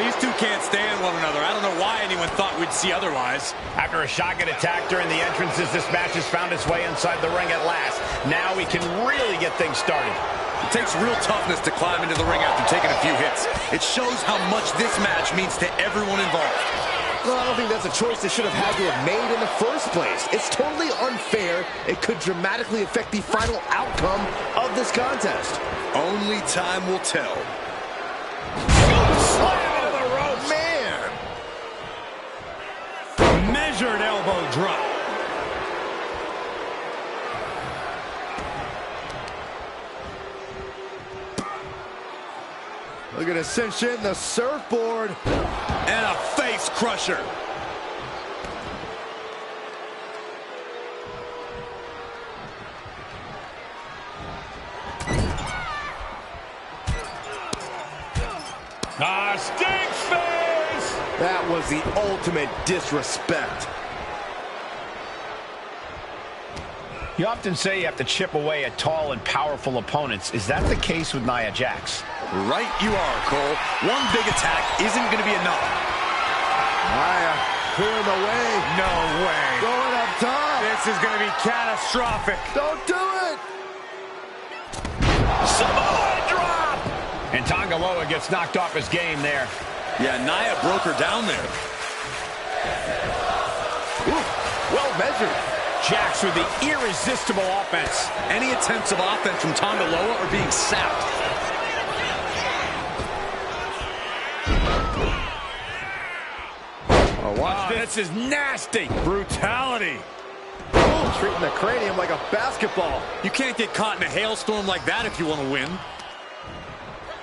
These two can't stand one another. I don't know why anyone thought we'd see otherwise. After a shotgun attack during the entrances, this match has found its way inside the ring at last. Now we can really get things started. It takes real toughness to climb into the ring after taking a few hits. It shows how much this match means to everyone involved. Well, I don't think that's a choice they should have had to have made in the first place. It's totally unfair. It could dramatically affect the final outcome of this contest. Only time will tell. Slam into the ropes. Man! Measured elbow drop. Look at Ascension, the surfboard. And a face crusher. Stink face! That was the ultimate disrespect. You often say you have to chip away at tall and powerful opponents. Is that the case with Nia Jax? Right you are, Cole. One big attack isn't going to be enough. Nia clearing the way. No way. Going up top. This is going to be catastrophic. Don't do it. Samoa drop! And Tongaloa gets knocked off his game there. Yeah, Nia broke her down there. Ooh, well measured. Jax with the irresistible offense. Any attempts of offense from Tongaloa are being sapped. Oh, watch this. This is nasty. Brutality. Ooh, treating the cranium like a basketball. You can't get caught in a hailstorm like that if you want to win.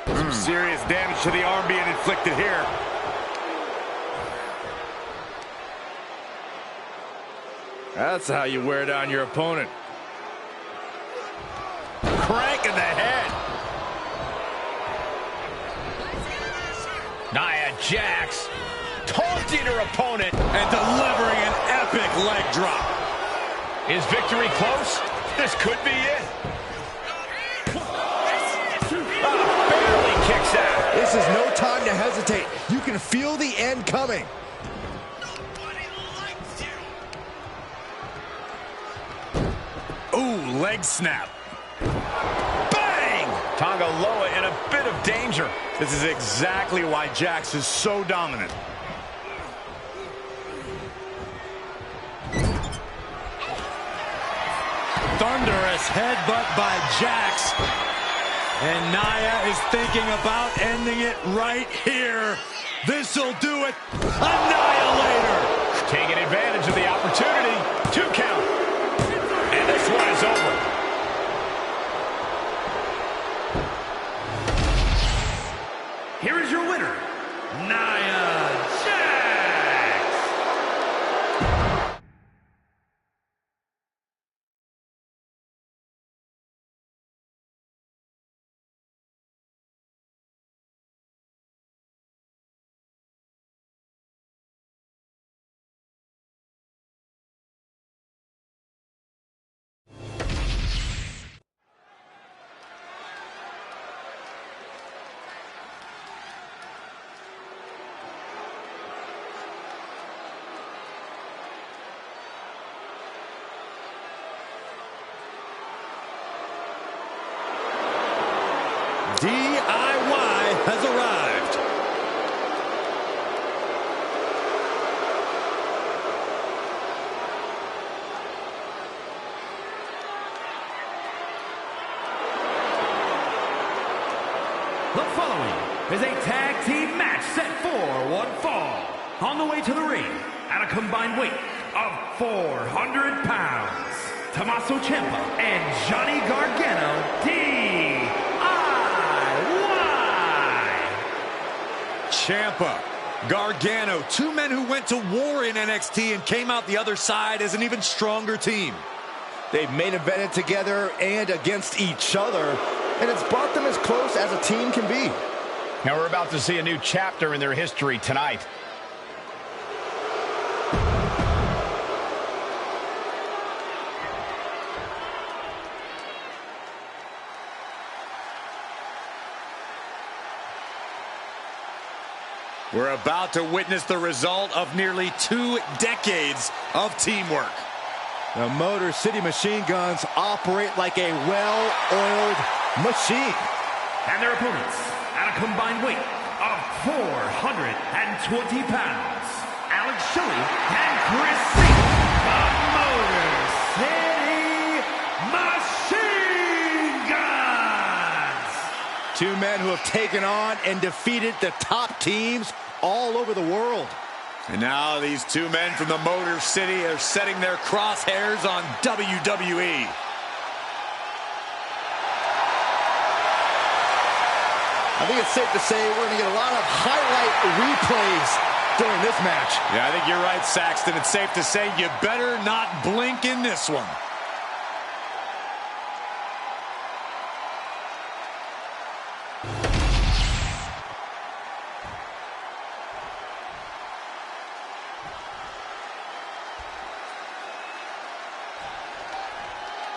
Some serious damage to the arm being inflicted here. That's how you wear down your opponent. Crank in the head. Nia Jax taunting her opponent And delivering an epic leg drop. Is victory close? This could be it. Barely kicks out. This is no time to hesitate. You can feel the end coming. Ooh, leg snap. Bang! Tongaloa in a bit of danger. This is exactly why Jax is so dominant. Thunderous headbutt by Jax. And Nia is thinking about ending it right here. This'll do it. Annihilator. Taking advantage of the opportunity. 2 count. And this one is over. Here is your winner, Nia Jax. DIY has arrived. The following is a tag team match set for one fall. On the way to the ring, at a combined weight of 400 pounds, Tommaso Ciampa and Johnny Gargano, DIY. Ciampa, Gargano, two men who went to war in NXT and came out the other side as an even stronger team. They've main evented together and against each other, and it's brought them as close as a team can be. Now we're about to see a new chapter in their history tonight. We're about to witness the result of nearly 2 decades of teamwork. The Motor City Machine Guns operate like a well-oiled machine. And their opponents, at a combined weight of 420 pounds, Alex Shelley and Chris Singh, the Motor City Machine Guns! 2 men who have taken on and defeated the top teams all over the world. And now these 2 men from the Motor City are setting their crosshairs on WWE. I think it's safe to say we're going to get a lot of highlight replays during this match. Yeah, I think you're right, Saxton. It's safe to say you better not blink in this one.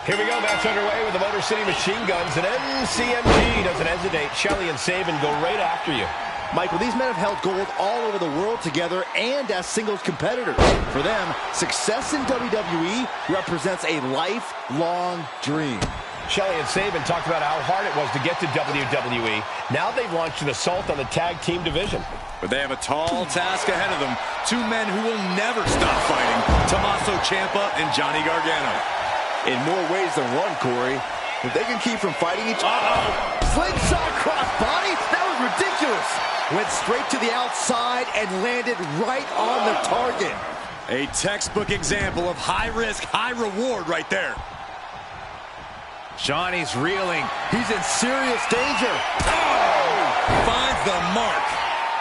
Here we go, match underway with the Motor City Machine Guns, and MCMG doesn't hesitate. Shelley and Sabin go right after you. Michael, these men have held gold all over the world together and as singles competitors. For them, success in WWE represents a lifelong dream. Shelley and Sabin talked about how hard it was to get to WWE. Now they've launched an assault on the tag team division. But they have a tall task ahead of them. 2 men who will never stop fighting, Tommaso Ciampa and Johnny Gargano. In more ways than one, Corey. If they can keep from fighting each other. Slingshot crossbody? That was ridiculous. Went straight to the outside and landed right on the target. A textbook example of high risk, high reward right there. Johnny's reeling. He's in serious danger. Finds the mark.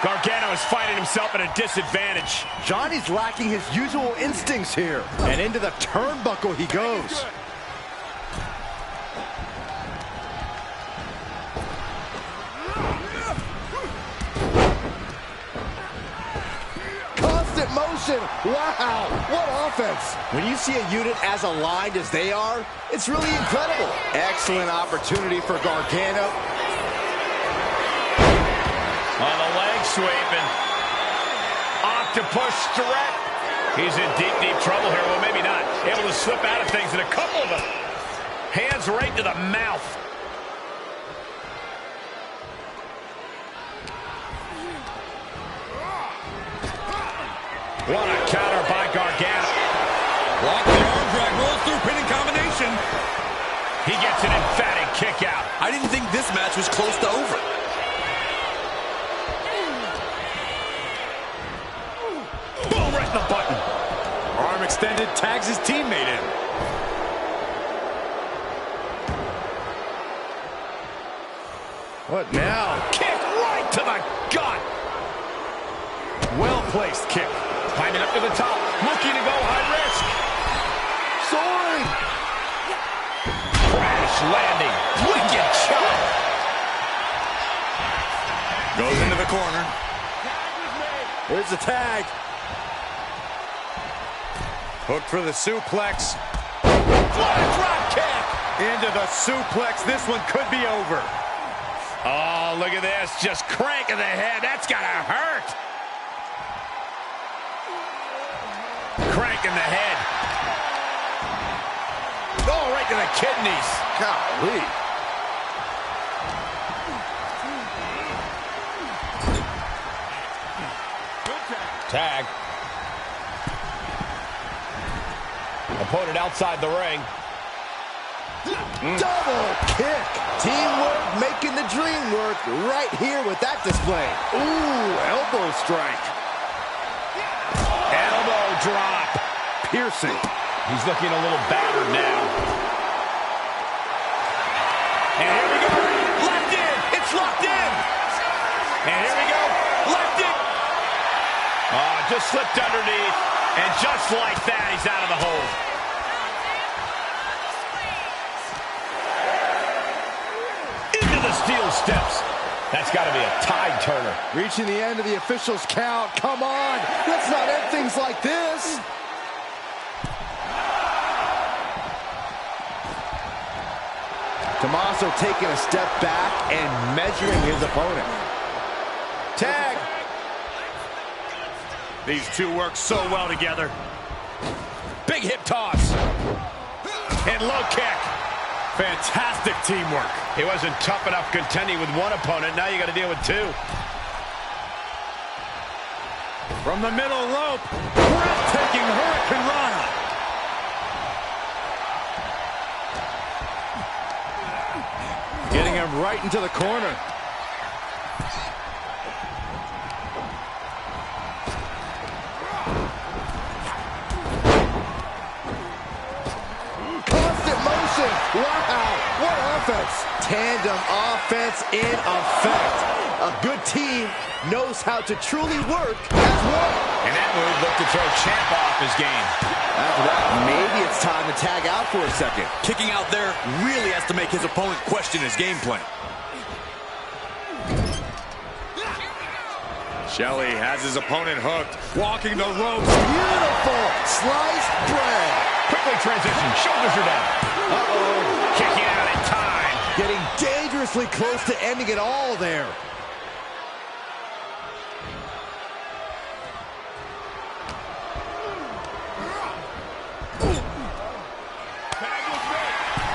Gargano is finding himself at a disadvantage. Johnny's lacking his usual instincts here. And into the turnbuckle he goes. Constant motion. Wow, what offense. When you see a unit as aligned as they are, it's really incredible. Excellent opportunity for Gargano. On the leg sweeping. Octopus strut. He's in deep, deep trouble here. Well, maybe not. Able to slip out of things, and a couple of them. Hands right to the mouth. What a counter by Gargano. Lock the arm drag, rolls through, pinning combination. He gets an emphatic kick out. I didn't think this match was close to over. Boom, right in the button. Arm extended, tags his teammate in. What now? Kick right to the gut. Well-placed kick. Climbing up to the top, looking to go high risk. Soaring. Crash landing. Wicked chop. Goes into the corner. There's the tag. Hook for the suplex. Flying drop kick. Into the suplex. This one could be over. Oh, look at this. Just cranking the head. That's got to hurt. Cranking the head. Oh, right to the kidneys. Golly. Tag. Opponent outside the ring. Double kick. Teamwork making the dream work right here with that display. Ooh, elbow strike. Elbow drop. Piercing. He's looking a little battered now. And here we go. Locked in. It's locked in. And here we go. Left it. Just slipped underneath. And just like that, he's out of the hold. Into the steel steps. That's got to be a tide turner. Reaching the end of the official's count. Come on. Let's not end things like this. Tommaso taking a step back and measuring his opponent. Tag. These two work so well together. Big hip toss. And low kick. Fantastic teamwork. He wasn't tough enough contending with one opponent. Now you got to deal with two. From the middle rope, breathtaking Hurricane Rana. Getting him right into the corner. Constant motion. Wow, what offense. Tandem offense in effect. A good team knows how to truly work as one. And that move looked to throw Champ off his game. After that, maybe it's time to tag out for a second. Kicking out there really has to make his opponent question his game plan. Shelley has his opponent hooked, walking the ropes. Beautiful sliced bread. Quickly transition, shoulders are down. Uh-oh. Kicking out in time. Getting dangerously close to ending it all there.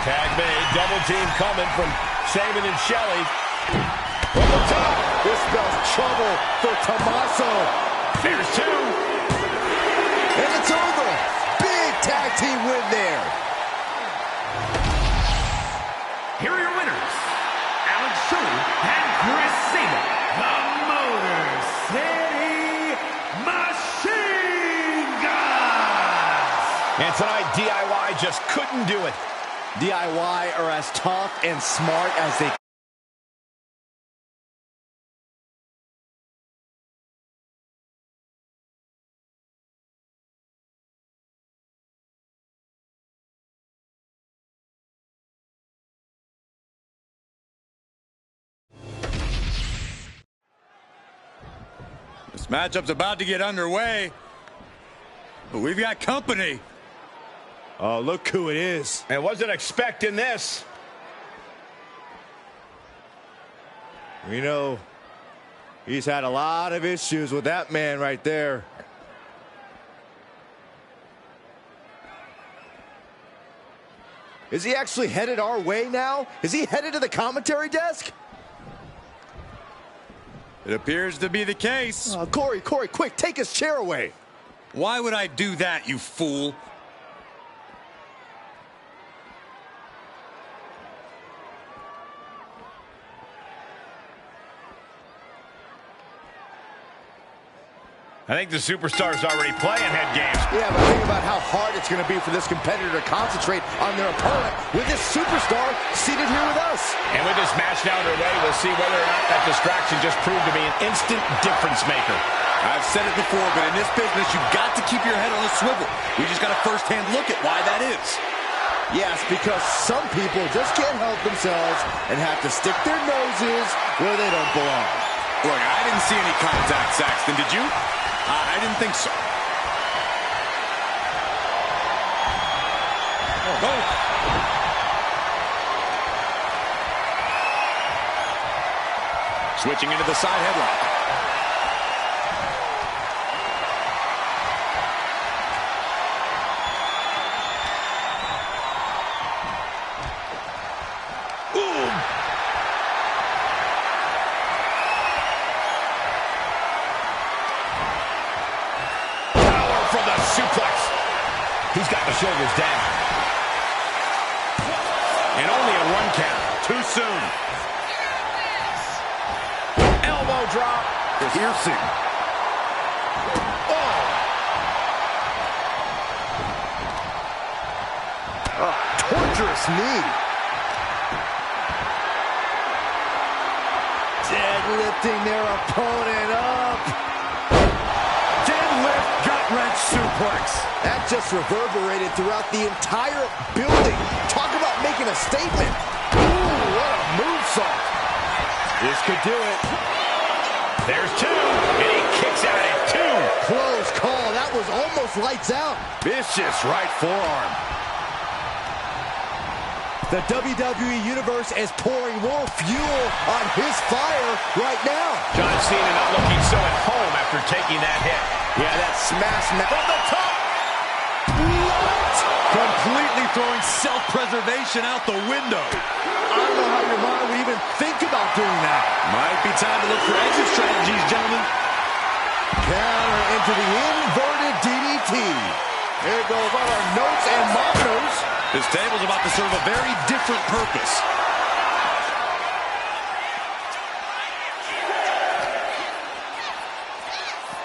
Tag made, double team coming from Saban and Shelley. From the top. This spells trouble for Tommaso. There's two. And it's over. Big tag team win there. Here are your winners, Alex Shelley and Chris Saban, the Motor City Machine Guns. And tonight, DIY just couldn't do it. DIY are as tough and smart as they This matchup's about to get underway, but we've got company. Oh, look who it is. And wasn't expecting this. We know he's had a lot of issues with that man right there. Is he actually headed our way now? Is he headed to the commentary desk? It appears to be the case. Corey, quick, take his chair away. Why would I do that, you fool? I think the superstar's already playing head games. Yeah, but think about how hard it's going to be for this competitor to concentrate on their opponent with this superstar seated here with us. And with this match now underway, we'll see whether or not that distraction just proved to be an instant difference maker. I've said it before, but in this business, you've got to keep your head on a swivel. We just got a first-hand look at why that is. Yes, because some people just can't help themselves and have to stick their noses where they don't belong. Look, I didn't see any contact, Saxton. Did you? I didn't think so. Oh. Switching into the side headlock. Suplex. He's got the shoulders down. And only a 1 count. Too soon. Elbow drop. Piercing. Oh, torturous knee. Deadlifting their opponent up. Gut-wrench suplex. That just reverberated throughout the entire building. Talk about making a statement. Ooh, what a moonsault. This could do it. There's two, and he kicks out at 2. Close call. That was almost lights out. Vicious right forearm. The WWE Universe is pouring more fuel on his fire right now. John Cena not looking so at home after taking that hit. Yeah, that smash from the top. What? Completely throwing self-preservation out the window. I don't know how your mind would even think about doing that. Might be time to look for exit strategies, gentlemen. Counter into the inverted DDT. There goes all our notes and mottos. This table's about to serve a very different purpose.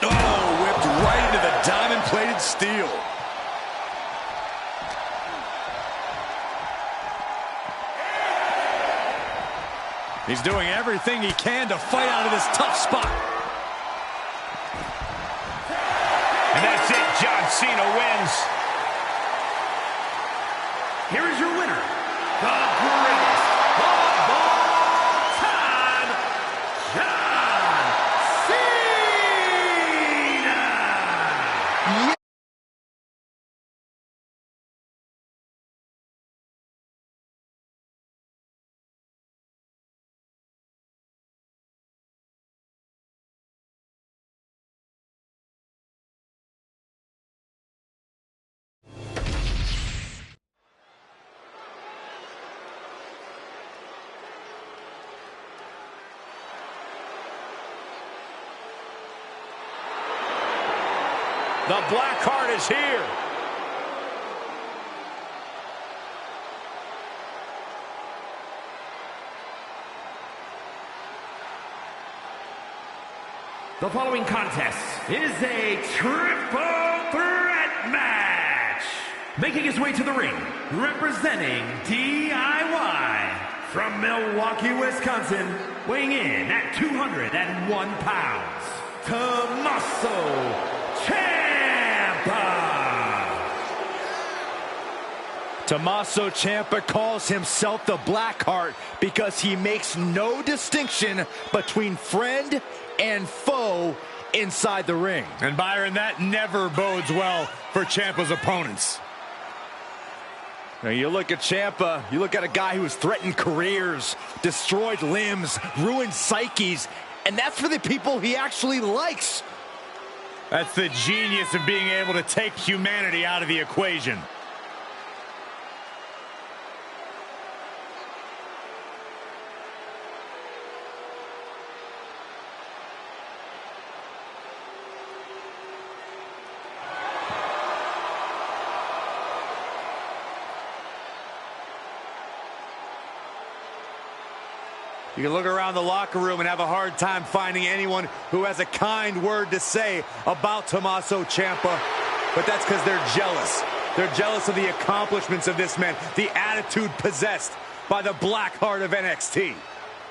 Oh, whipped right into the diamond-plated steel. He's doing everything he can to fight out of this tough spot. And that's it. John Cena wins. Here is your winner, the greatest of all time, John Cena! Yeah. The Black Heart is here. The following contest is a triple threat match. Making his way to the ring, representing DIY from Milwaukee, Wisconsin, weighing in at 201 pounds, Tommaso Ciampa. Tommaso Ciampa calls himself the Blackheart because he makes no distinction between friend and foe inside the ring. And Byron, that never bodes well for Ciampa's opponents. Now you look at Ciampa, you look at a guy who has threatened careers, destroyed limbs, ruined psyches, and that's for the people he actually likes. That's the genius of being able to take humanity out of the equation. You can look around the locker room and have a hard time finding anyone who has a kind word to say about Tommaso Ciampa, but that's because they're jealous. They're jealous of the accomplishments of this man, the attitude possessed by the Blackheart of NXT.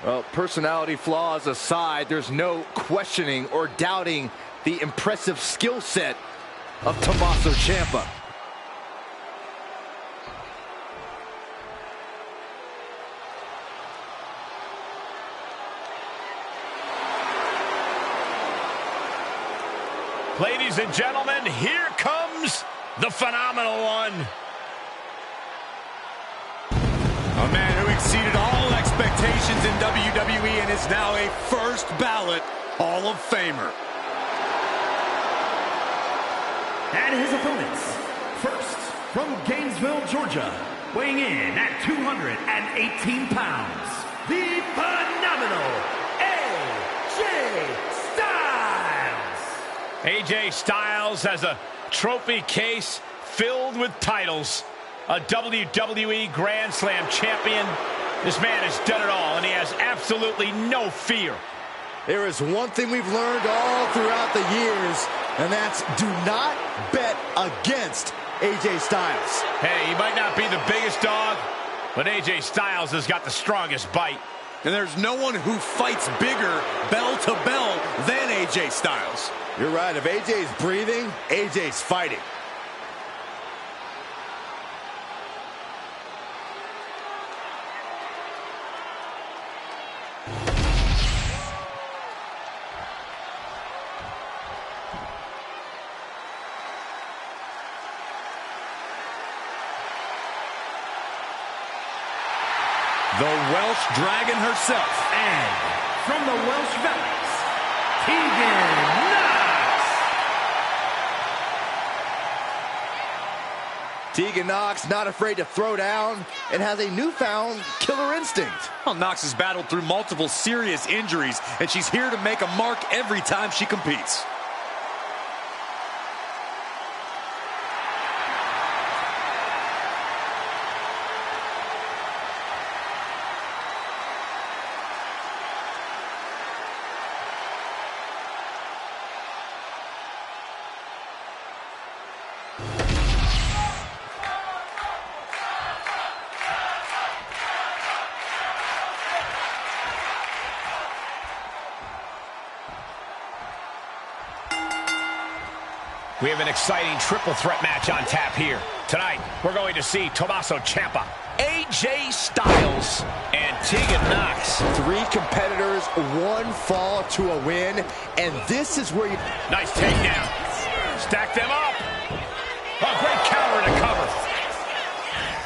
Well, personality flaws aside, there's no questioning or doubting the impressive skill set of Tommaso Ciampa. Ladies and gentlemen, here comes the phenomenal one. A man who exceeded all expectations in WWE and is now a first ballot Hall of Famer. And his opponents, first from Gainesville, Georgia, weighing in at 218 pounds, the phenomenal AJ Styles. AJ Styles has a trophy case filled with titles. A WWE Grand Slam champion. This man has done it all, and he has absolutely no fear. There is one thing we've learned all throughout the years, and that's do not bet against AJ Styles. Hey, he might not be the biggest dog, but AJ Styles has got the strongest bite. And there's no one who fights bigger bell to bell than AJ Styles. You're right. If AJ's breathing, AJ's fighting. The Welsh Dragon herself. And from the Welsh Valleys, Tegan Knox. Tegan Nox not afraid to throw down and has a newfound killer instinct. Well, Nox has battled through multiple serious injuries, and she's here to make a mark every time she competes. We have an exciting triple threat match on tap here. Tonight, we're going to see Tommaso Ciampa, AJ Styles, and Tegan Nox. 3 competitors, 1 fall to a win, and this is where you... Nice takedown. Stack them up. A great counter to cover.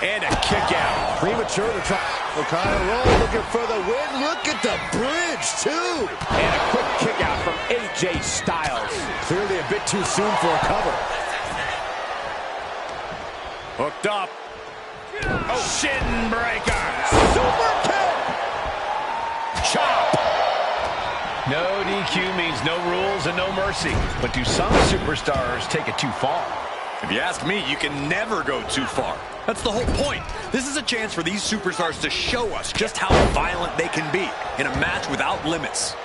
And a kick out. Premature to try. O'Connor roll, looking for the win. Look at the bridge, too. And a quick kick out from AJ Styles. Clearly a bit too soon for a cover. Hooked up. Oh, shin breaker. Super kick. Chop. No DQ means no rules and no mercy. But do some superstars take it too far? If you ask me, you can never go too far. That's the whole point. This is a chance for these superstars to show us just how violent they can be in a match without limits.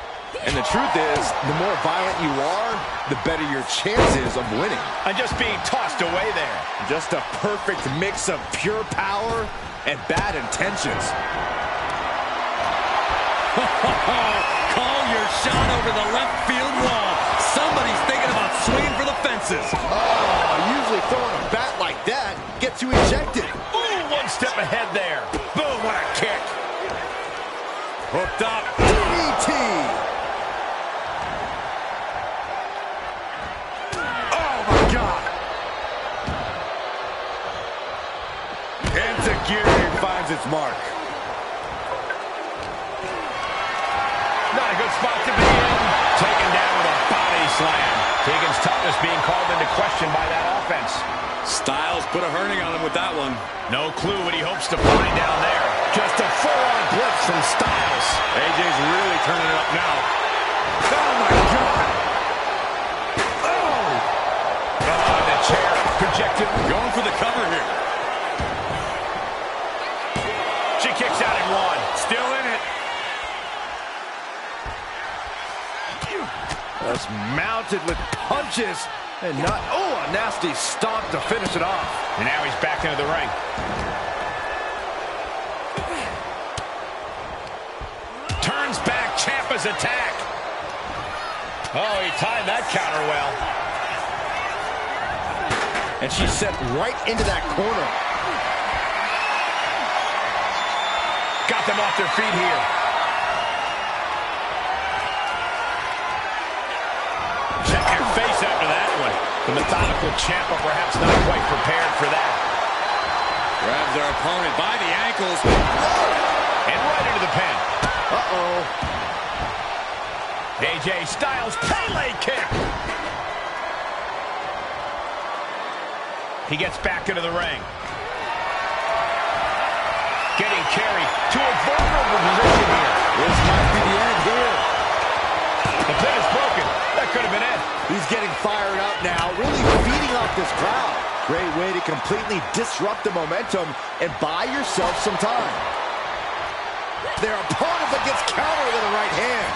And the truth is, the more violent you are, the better your chances of winning. And just being tossed away there. Just a perfect mix of pure power and bad intentions. Call your shot over the left field wall. Somebody's thinking about swinging for the fences. Oh, usually throwing a bat like that gets you ejected. Ooh, 1 step ahead there. Boom, what a kick. Hooked up. DDT. Oh, my God. Enzuigiri finds its mark. Not a good spot to be in. Taken down with a body slam. Tegan's toughness being called into question by that offense. Styles put a hurting on him with that one. No clue what he hopes to find down there. Just a full-on blitz from Styles. AJ's really turning it up now. Oh, my God. Oh, the chair projected. Going for the cover here. She kicks out in 1. Still in it. Just mounted with punches and not... Oh, a nasty stomp to finish it off. And now he's back into the ring. Turns back Ciampa's attack. Oh, he timed that counter well. And she's set right into that corner. Got them off their feet here. Check your face after that one. The methodical Ciampa perhaps not quite prepared for that. Grabs their opponent by the ankles. And right into the pin. Uh-oh. AJ Styles Pele kick. He gets back into the ring. Getting carried to a vulnerable position here. This might be the end here. The pin is broken. That could have been it. He's getting fired up now, really feeding off this crowd. Great way to completely disrupt the momentum and buy yourself some time. Their opponent that gets countered with a right hand.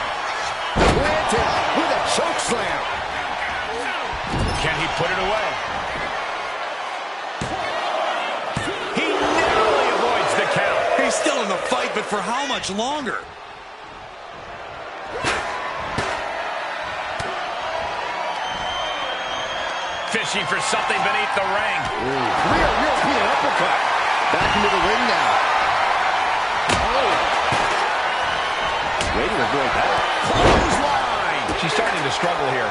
Planted with a choke slam. Can he put it away? He narrowly avoids the count. He's still in the fight, but for how much longer? Fishing for something beneath the ring. Real European uppercut. Back into the ring now. Oh. Way to avoid that. Clothesline. She's starting to struggle here.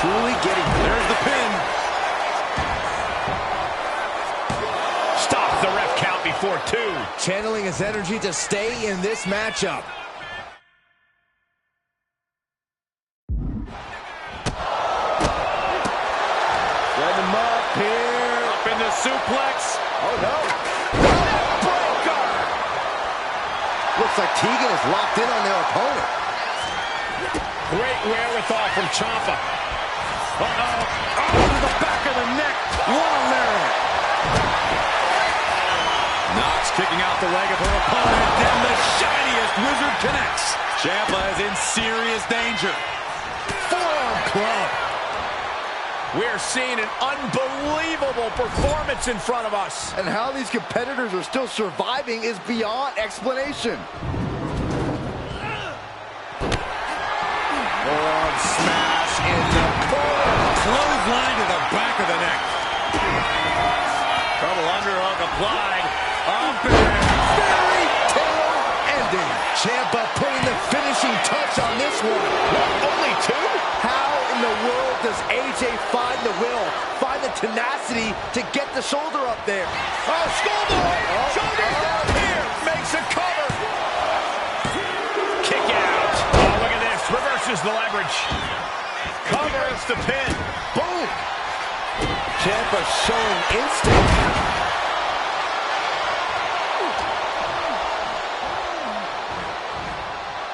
Truly getting... There's the pin. Stops the ref count before 2. Channeling his energy to stay in this matchup. Up in the a suplex. Oh, no. Breaker. Looks like Tegan is locked in on their opponent. Great wherewithal from Ciampa. Uh-oh. Oh, to the back of the neck. What a lariat. Knox kicking out the leg of her opponent. And the shiniest wizard connects. Ciampa is in serious danger. Forearm club. We're seeing an unbelievable performance in front of us. And how these competitors are still surviving is beyond explanation. Forearm smash in the corner. Clothesline to the back of the neck. Double underhook applied. Up and Fairy tale ending. Ciampa putting the finishing touch on this one. What, only two? How in the world does AJ find the will, find the tenacity to get the shoulder up there? Oh, schoolboy! Shoulders down here! Makes a cover! Kick out! Oh, look at this. Reverses the leverage. Covers the pin. Boom! Ciampa showing instinct.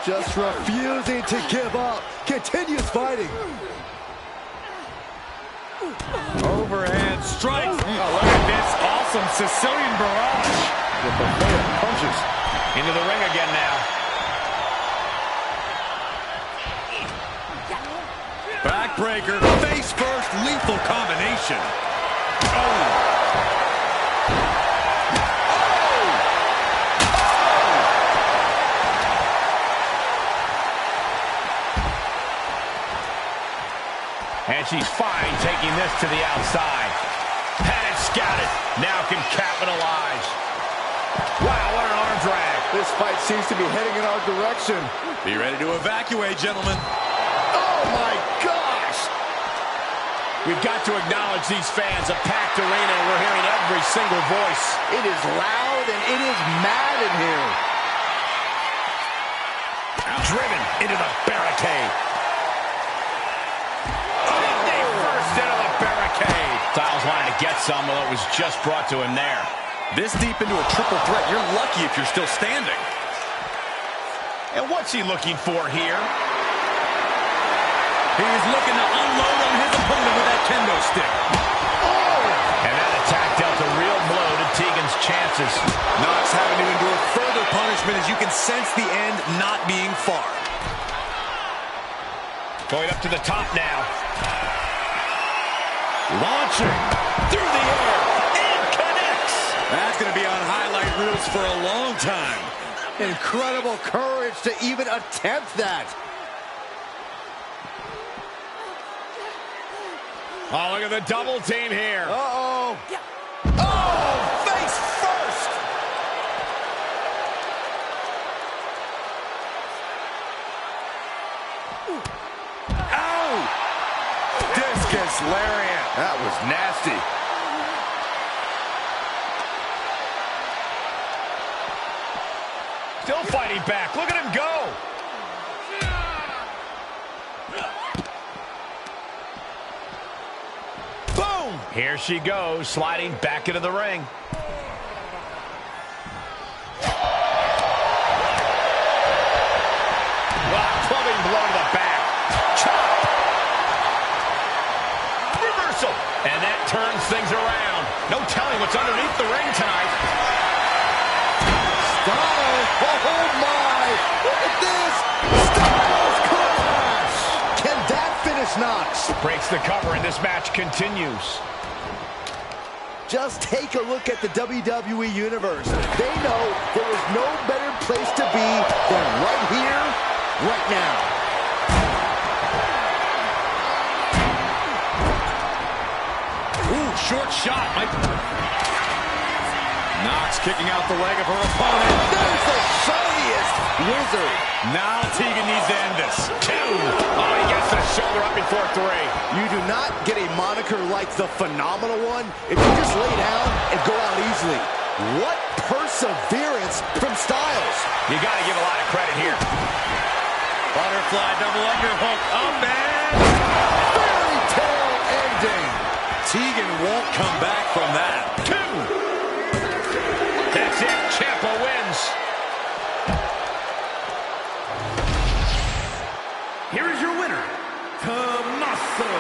Just refusing to give up. Continues fighting. overhand strike. Oh, look at this awesome Sicilian barrage. The buffet of punches. Into the ring again now. Backbreaker, face first, lethal combination. Oh. And she's fine taking this to the outside. Had it scouted. Now can capitalize. Wow, what an arm drag. This fight seems to be heading in our direction. Be ready to evacuate, gentlemen. Oh, my gosh! We've got to acknowledge these fans. A packed arena, and we're hearing every single voice. It is loud and it is mad in here. Driven into the barricade. Styles wanted to get some, although it was just brought to him there. This deep into a triple threat, you're lucky if you're still standing. And what's he looking for here? He's looking to unload on his opponent with that kendo stick. Oh! And that attack dealt a real blow to Tegan's chances. Knox having to endure further punishment as you can sense the end not being far. Going up to the top now. Launching through the air and connects. That's going to be on highlight reels for a long time. Incredible courage to even attempt that. Oh, look at the double team here. Uh-oh. Oh, face first. Ow! Discus lariat. That was nasty. Still fighting back. Look at him go. Boom! Here she goes, sliding back into the ring. Wow, clubbing blow to the back. Chop! Reversal! And that turns things around. No telling what's underneath the ring tonight. Styles, oh my! Look at this! Styles clash! Can that finish Knox? Breaks the cover and this match continues. Just take a look at the WWE Universe. They know there is no better place to be than right here, right now. Ooh, short shot. Knox kicking out the leg of her opponent. There's the shiniest wizard. Now Tegan needs to end this. 2. Oh, he gets the shoulder up before 3. You do not get a moniker like the Phenomenal One if you just lay down and go out easily. What perseverance from Styles. You got to give a lot of credit here. Butterfly double underhook. Up and Fairy tale ending. Tegan won't come back from that. 2. That's it. Ciampa wins. Here is your winner, Tommaso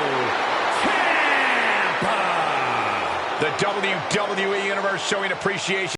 Ciampa. The WWE Universe showing appreciation